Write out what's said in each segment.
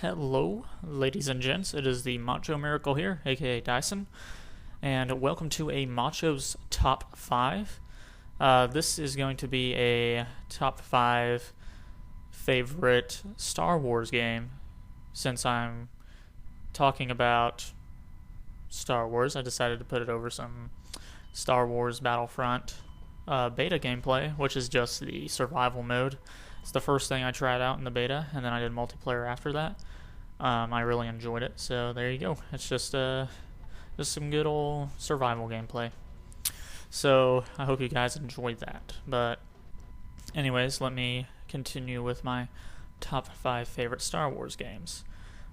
Hello, ladies and gents. It is the Macho Miracle here, aka Dyson, and welcome to a Macho's Top 5. This is going to be a top 5 favorite Star Wars game. Since I'm talking about Star Wars, I decided to put it over some Star Wars Battlefront beta gameplay, which is just the survival mode. It's the first thing I tried out in the beta, and then I did multiplayer after that. I really enjoyed it, so there you go. It's just some good old survival gameplay. So I hope you guys enjoyed that. But anyways, let me continue with my top 5 favorite Star Wars games.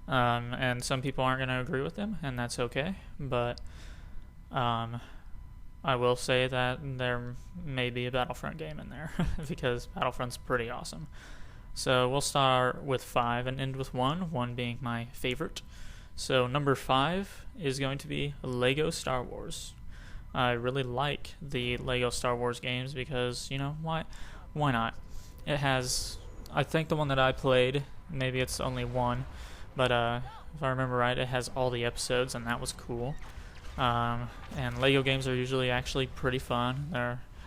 And some people aren't going to agree with them, and that's okay. But I will say that there may be a Battlefront game in there because Battlefront's pretty awesome. So we'll start with 5 and end with 1, 1 being my favorite. So number 5 is going to be Lego Star Wars. I really like the Lego Star Wars games because, you know, why not? It has, I think the one that I played, maybe it's only one, but if I remember right, it has all the episodes, and that was cool. And Lego games are usually actually pretty fun.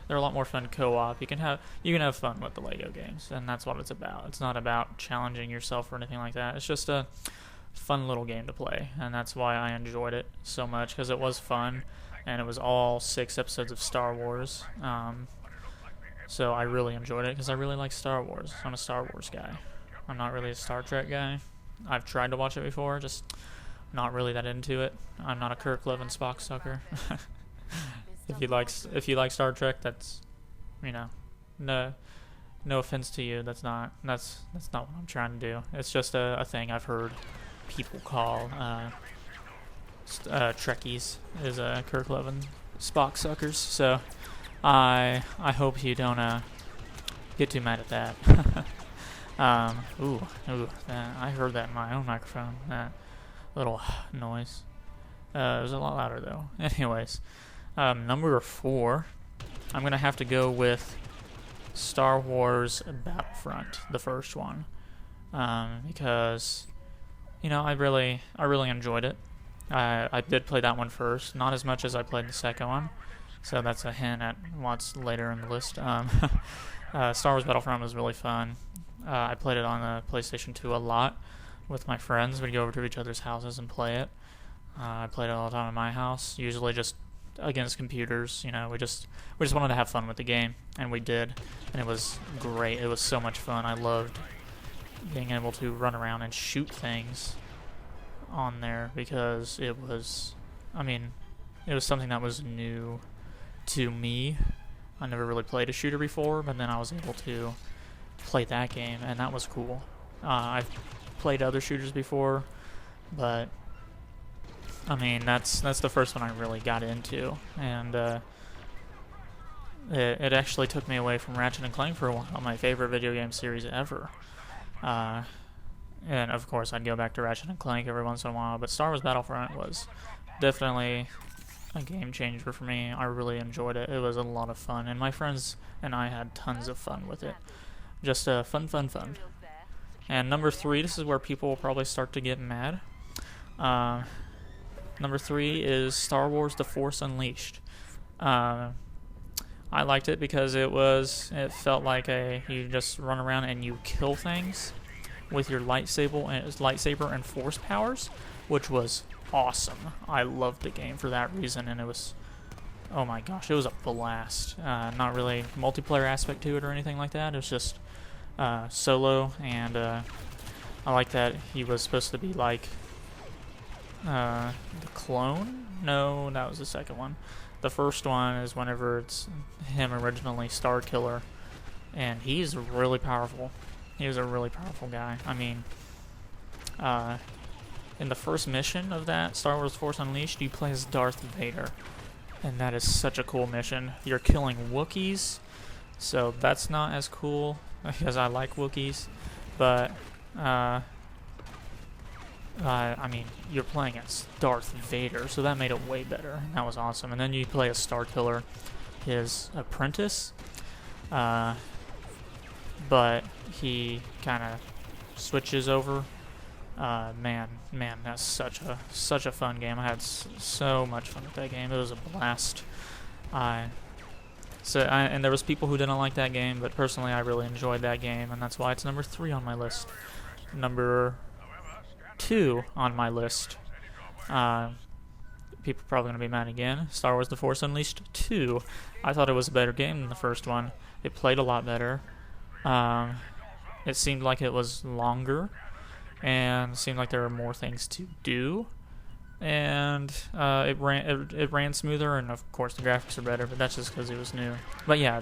They're a lot more fun co-op. You can have fun with the Lego games, and that's what it's about. It's not about challenging yourself or anything like that. It's just a fun little game to play, and that's why I enjoyed it so much, because it was fun, and it was all 6 episodes of Star Wars. So I really enjoyed it because I really like Star Wars. I'm a Star Wars guy. I'm not really a Star Trek guy. I've tried to watch it before, just not really that into it. I'm not a Kirk loving Spock sucker. If you like Star Trek, that's, you know, no offense to you. That's not what I'm trying to do. It's just a thing I've heard people call Trekkies is Kirk loving Spock suckers. So I hope you don't get too mad at that. I heard that in my own microphone. That little noise. It was a lot louder though. Anyways, number 4, I'm gonna have to go with Star Wars Battlefront, the first one, because, you know, I really enjoyed it. I did play that one first, not as much as I played the second one, so that's a hint at what's later in the list. Star Wars Battlefront was really fun. I played it on the PlayStation 2 a lot with my friends. We'd go over to each other's houses and play it. I played it all the time in my house, usually just against computers. You know, we just wanted to have fun with the game, and we did, and it was great. It was so much fun. I loved being able to run around and shoot things on there because it was something that was new to me. I never really played a shooter before, but then I was able to play that game, and that was cool. I've played other shooters before, but I mean, that's the first one I really got into, and it actually took me away from Ratchet and Clank for a while, my favorite video game series ever. And of course, I'd go back to Ratchet and Clank every once in a while, but Star Wars Battlefront was definitely a game changer for me. I really enjoyed it. It was a lot of fun, and my friends and I had tons of fun with it. Just fun. And number 3, this is where people will probably start to get mad. Number 3 is Star Wars The Force Unleashed. I liked it because it felt like you just run around and you kill things with your lightsaber and force powers, which was awesome. I loved the game for that reason, and it was, oh my gosh, it was a blast. Not really multiplayer aspect to it or anything like that. It was just solo, and I like that he was supposed to be like the clone? No, that was the second one. The first one is whenever it's him originally, Star Killer, and he's really powerful. He was a really powerful guy. I mean, in the first mission of that, Star Wars Force Unleashed, you play as Darth Vader, and that is such a cool mission. You're killing Wookiees, so that's not as cool because I like Wookiees, but I mean, you're playing as Darth Vader, so that made it way better. That was awesome. And then you play as Star Killer, his apprentice, but he kind of switches over Man, that's such a fun game. I had so much fun with that game. It was a blast. And there was people who didn't like that game, but personally, I really enjoyed that game, and that's why it's number 3 on my list. Number 2 on my list. People are probably gonna be mad again. Star Wars: The Force Unleashed 2. I thought it was a better game than the first one. It played a lot better. It seemed like it was longer, and seemed like there were more things to do, and it ran smoother, and of course the graphics are better, but that's just because it was new. But yeah,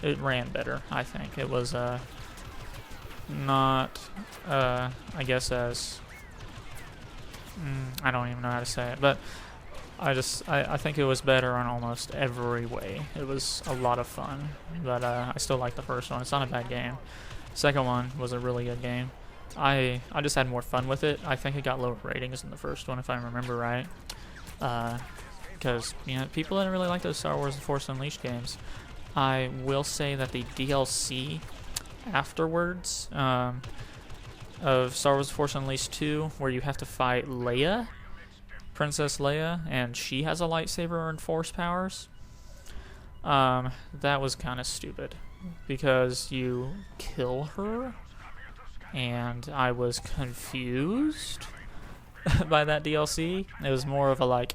it ran better. I think it was not I guess as I don't even know how to say it, but I think it was better in almost every way. It was a lot of fun, but I still like the first one. It's not a bad game. Second one was a really good game. I just had more fun with it. I think it got lower ratings than the first one, if I remember right. Because, people didn't really like those Star Wars: The Force Unleashed games. I will say that the DLC afterwards of Star Wars: The Force Unleashed 2, where you have to fight Leia, Princess Leia, and she has a lightsaber and force powers, that was kind of stupid. Because you kill her, and I was confused by that DLC. It was more of a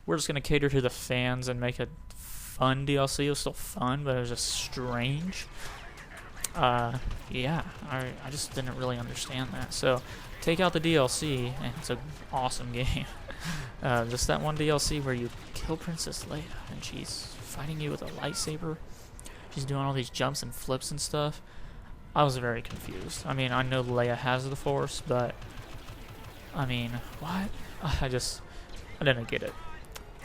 we're just going to cater to the fans and make a fun DLC. It was still fun, but it was just strange. Yeah, I just didn't really understand that. So, take out the DLC, and it's an awesome game. Just that one DLC where you kill Princess Leia, and she's fighting you with a lightsaber. She's doing all these jumps and flips and stuff. I was very confused. I mean, I know Leia has the Force, but I mean, what? I didn't get it.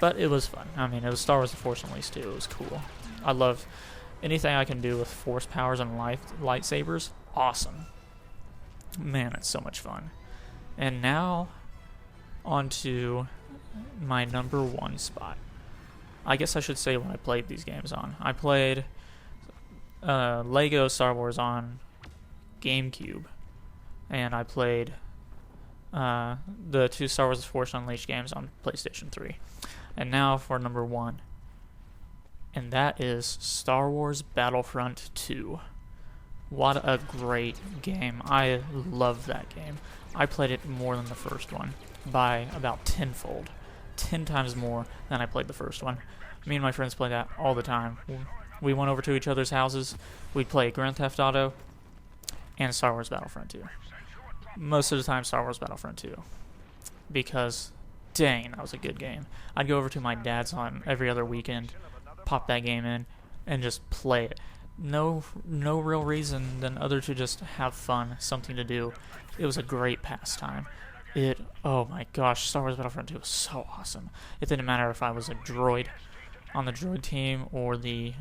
But it was fun. I mean, it was Star Wars: The Force Unleashed 2. It was cool. I love anything I can do with Force powers and lightsabers. Awesome. Man, it's so much fun. And now, on to my number 1 spot. I guess I should say what I played these games on. I played Lego Star Wars on GameCube, and I played the 2 Star Wars: The Force Unleashed games on PlayStation 3. And now for number 1, and that is Star Wars Battlefront 2. What a great game. I love that game. I played it more than the first one by about tenfold. 10 times more than I played the first one. Me and my friends play that all the time. We went over to each other's houses. We'd play Grand Theft Auto and Star Wars Battlefront 2. Most of the time, Star Wars Battlefront 2. Because, dang, that was a good game. I'd go over to my dad's on every other weekend, pop that game in, and just play it. No real reason than other to just have fun, something to do. It was a great pastime. Oh my gosh, Star Wars Battlefront 2 was so awesome. It didn't matter if I was a droid on the droid team, or the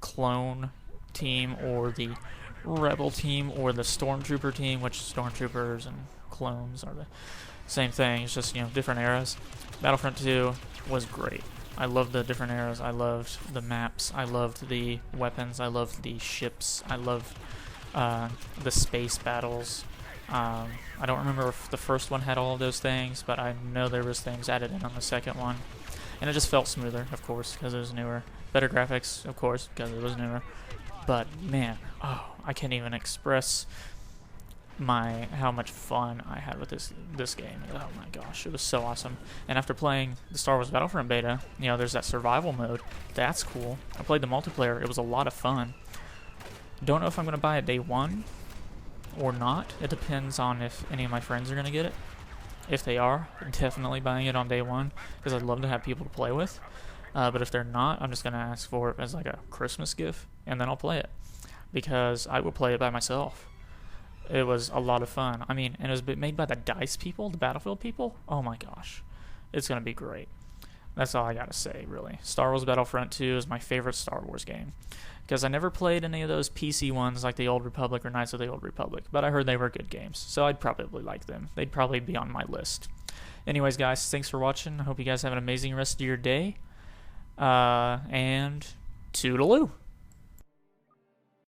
clone team, or the rebel team, or the stormtrooper team, which stormtroopers and clones are the same thing. It's just, different eras. Battlefront 2 was great. I loved the different eras. I loved the maps. I loved the weapons. I loved the ships. I loved the space battles. I don't remember if the first one had all of those things, but I know there was things added in on the second one. And it just felt smoother, of course, because it was newer. Better graphics, of course, because it was newer. But, man, I can't even express how much fun I had with this game. Oh my gosh, it was so awesome. And after playing the Star Wars Battlefront beta, there's that survival mode. That's cool. I played the multiplayer. It was a lot of fun. Don't know if I'm going to buy it day 1 or not. It depends on if any of my friends are going to get it. If they are, definitely buying it on day 1, because I'd love to have people to play with. But if they're not, I'm just going to ask for it as like a Christmas gift, and then I'll play it, because I will play it by myself. It was a lot of fun. I mean, and it was made by the DICE people, the Battlefield people. Oh my gosh. It's going to be great. That's all I got to say, really. Star Wars Battlefront 2 is my favorite Star Wars game, because I never played any of those PC ones like the Old Republic or Knights of the Old Republic, but I heard they were good games, so I'd probably like them. They'd probably be on my list. Anyways, guys, thanks for watching. I hope you guys have an amazing rest of your day, and toodaloo.